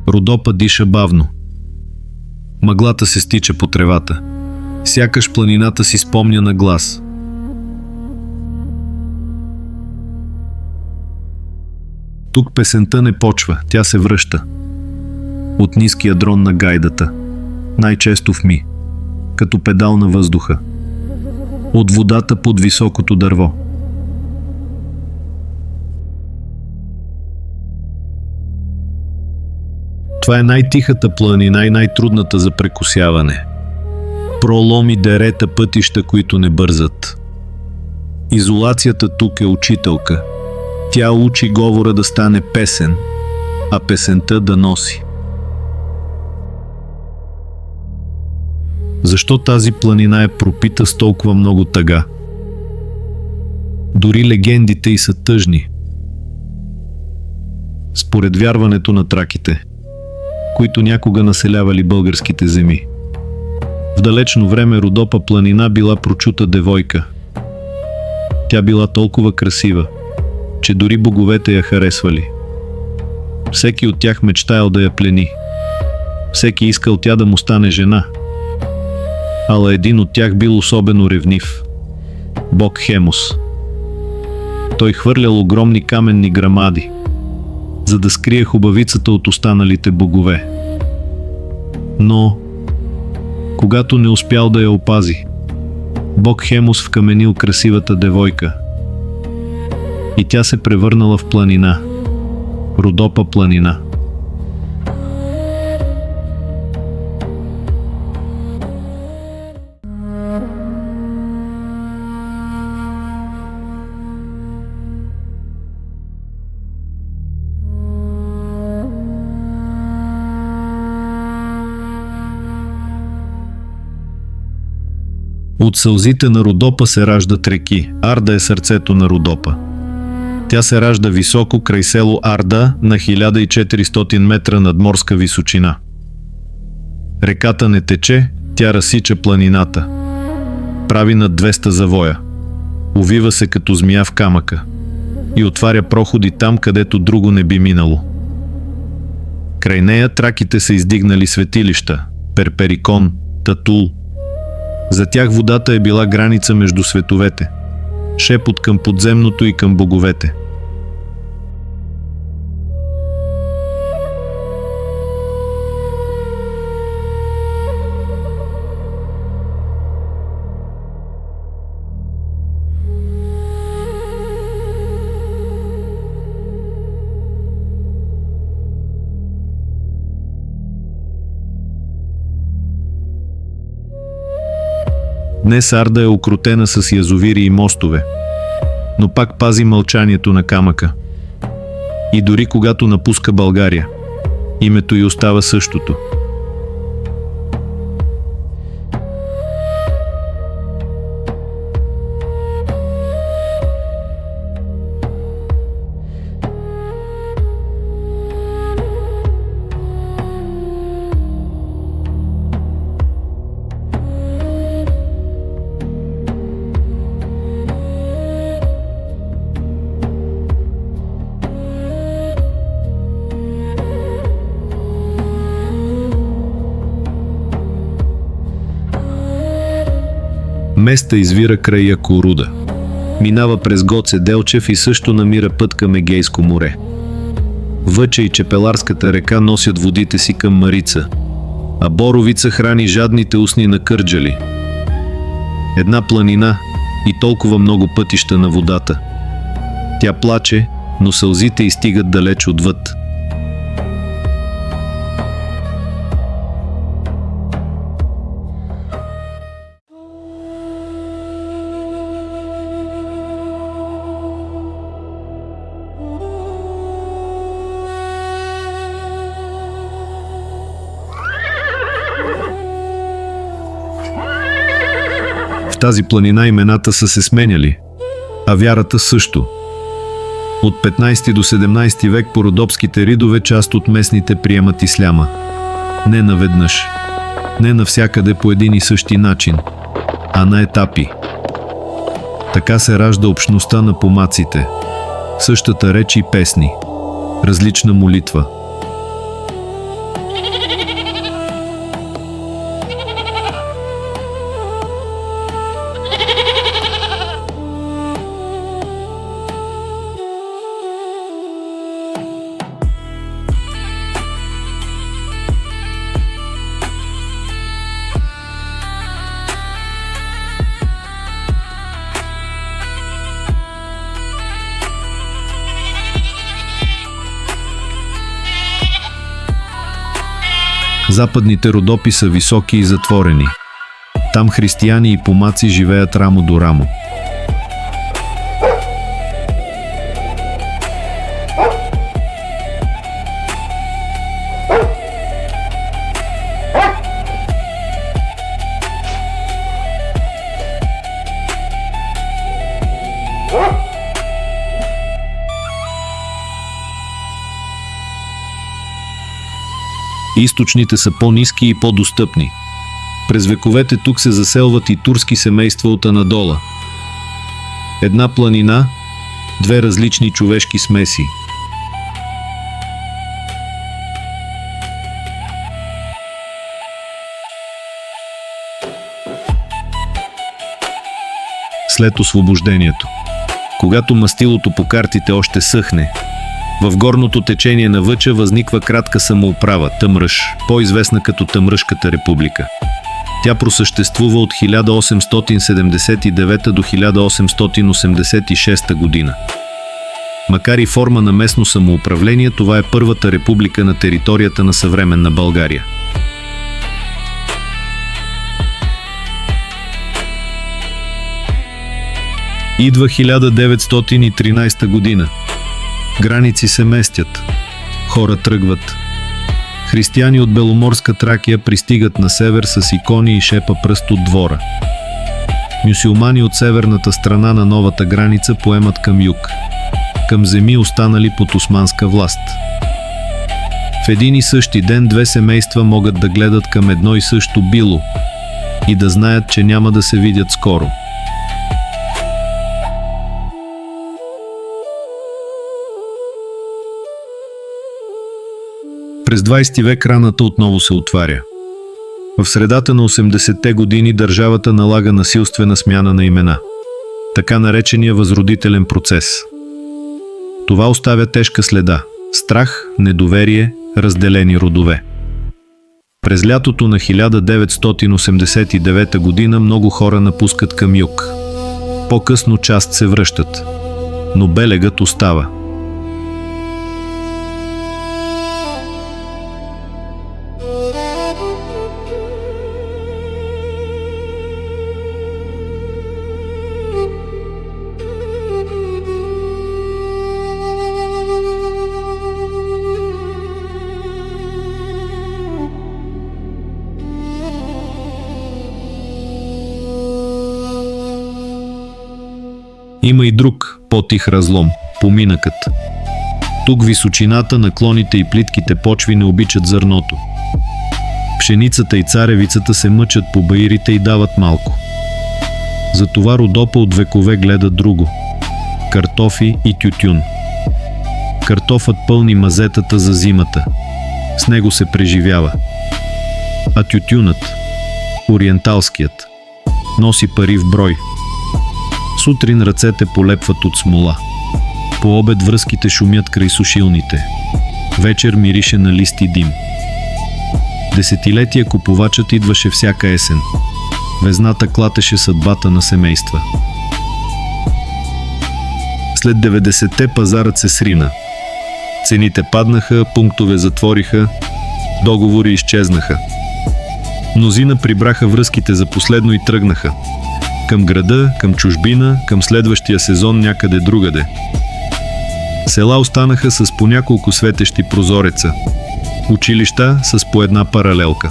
Родопа диша бавно. Мъглата се стича по тревата. Сякаш планината си спомня на глас. Тук песента не почва, тя се връща. От ниския дрон на гайдата, най-често в ми, като педал на въздуха. От водата под високото дърво. Това е най-тихата планина и най-трудната за прекосяване. Проломи, дерета, пътища, които не бързат. Изолацията тук е учителка. Тя учи говора да стане песен, а песента да носи. Защо тази планина е пропита с толкова много тъга? Дори легендите й са тъжни. Според вярването на траките, които някога населявали българските земи. В далечно време Родопа планина била прочута девойка. Тя била толкова красива, че дори боговете я харесвали. Всеки от тях мечтаял да я плени. Всеки искал тя да му стане жена. Ала един от тях бил особено ревнив. Бог Хемус. Той хвърлял огромни каменни грамади, за да скрие хубавицата от останалите богове. Но, когато не успял да я опази, Бог Хемус вкаменил красивата девойка и тя се превърнала в планина. Родопа планина. От сълзите на Родопа се раждат реки. Арда е сърцето на Родопа. Тя се ражда високо край село Арда на 1400 метра надморска височина. Реката не тече, тя разсича планината. Прави над 200 завоя. Увива се като змия в камъка и отваря проходи там, където друго не би минало. Край нея траките са издигнали светилища – Перперикон, Татул. За тях водата е била граница между световете, шепот към подземното и към боговете. Днес Арда е окрутена с язовири и мостове, но пак пази мълчанието на камъка. И дори когато напуска България, името й остава същото. Места извира край Якоруда. Минава през Гоце Делчев и също намира път към Егейско море. Въча и Чепеларската река носят водите си към Марица, а Боровица храни жадните устни на Кърджали. Една планина и толкова много пътища на водата. Тя плаче, но сълзите й стигат далеч отвъд. В тази планина имената са се сменяли, а вярата също. От 15 до 17 век по родопските ридове част от местните приемат исляма. Не наведнъж, не навсякъде по един и същи начин, а на етапи. Така се ражда общността на помаците. Същата реч и песни, различна молитва. Западните Родопи са високи и затворени. Там християни и помаци живеят рамо до рамо. Източните са по-ниски и по-достъпни. През вековете тук се заселват и турски семейства от Анадола. Една планина, две различни човешки смеси. След освобождението, когато мастилото по картите още съхне, в горното течение на Въча възниква кратка самоуправа – Тъмръш, по-известна като Тъмръшката република. Тя просъществува от 1879 до 1886 година. Макар и форма на местно самоуправление, това е първата република на територията на съвременна България. Идва 1913 година. Граници се местят. Хора тръгват. Християни от Беломорска Тракия пристигат на север с икони и шепа пръст от двора. Мюсюлмани от северната страна на новата граница поемат към юг, към земи останали под османска власт. В един и същи ден две семейства могат да гледат към едно и също било и да знаят, че няма да се видят скоро. През 20 век раната отново се отваря. В средата на 80-те години държавата налага насилствена смяна на имена, така наречения възродителен процес. Това оставя тежка следа – страх, недоверие, разделени родове. През лятото на 1989 година много хора напускат към юг. По-късно част се връщат, но белегът остава. Има и друг, по-тих разлом – поминъкът. Тук височината, наклоните и плитките почви не обичат зърното. Пшеницата и царевицата се мъчат по баирите и дават малко. Затова Родопа от векове гледа друго – картофи и тютюн. Картофът пълни мазетата за зимата. С него се преживява. А тютюнът, ориенталският, носи пари в брой. Сутрин ръцете полепват от смола. По обед връзките шумят край сушилните. Вечер мирише на лист и дим. Десетилетия купувачът идваше всяка есен. Везната клатеше съдбата на семейства. След 90-те пазарът се срина. Цените паднаха, пунктове затвориха, договори изчезнаха. Мнозина прибраха връзките за последно и тръгнаха. Към града, към чужбина, към следващия сезон някъде другаде. Села останаха с по няколко светещи прозореца. Училища с по една паралелка.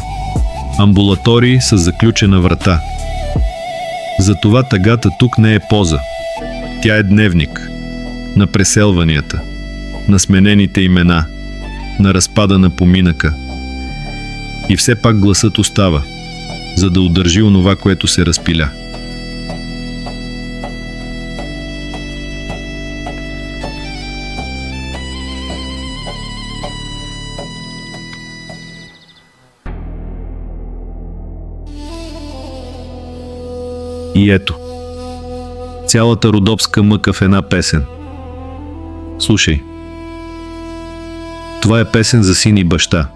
Амбулатории с заключена врата. Затова тъгата тук не е поза. Тя е дневник. На преселванията. На сменените имена. На разпада на поминъка. И все пак гласът остава, за да удържи онова, което се разпиля. И ето, цялата родопска мъка в една песен. Слушай, това е песен за син и баща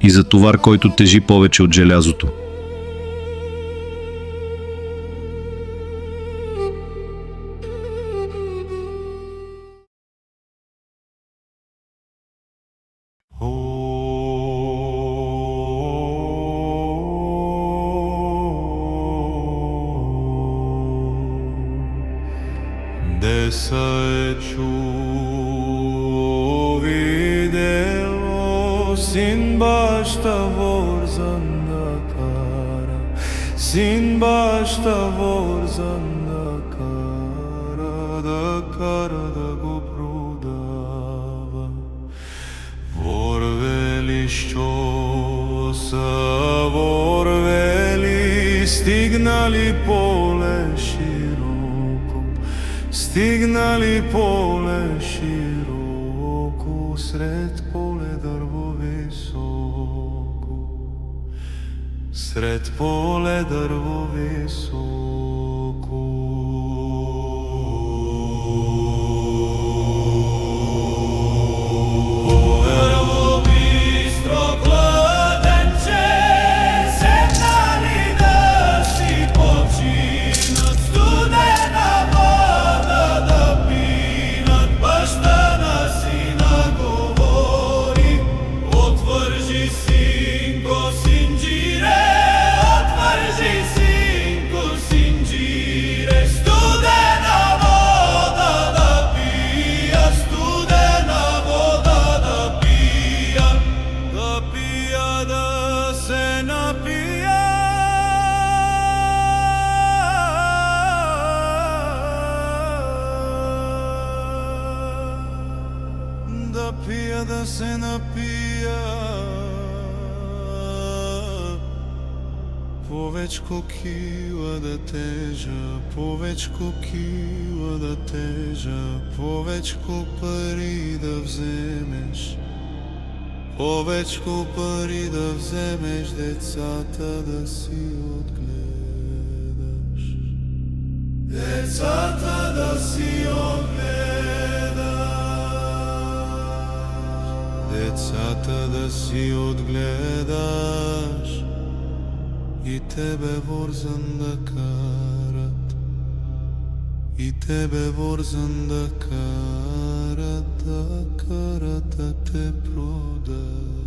и за товар, който тежи повече от желязото. Деса е чуо, видело, син баща ворзан да кара, син баща ворзан да кара да го продава. Вор вели, що са, вор вели, стигнали поле широко, стигнали поле широко, сред поле дърво високо, сред поле дърво високо. Да пия, да се напия, повечко кила да тежа, повечко кила да тежа, повечко пари да вземеш, повечко пари да вземеш, децата да си отгледаш, децата да си отгледаш, децата да си отгледаш и тебе ворзан да карат, и тебе ворзан да карат, да те продадат.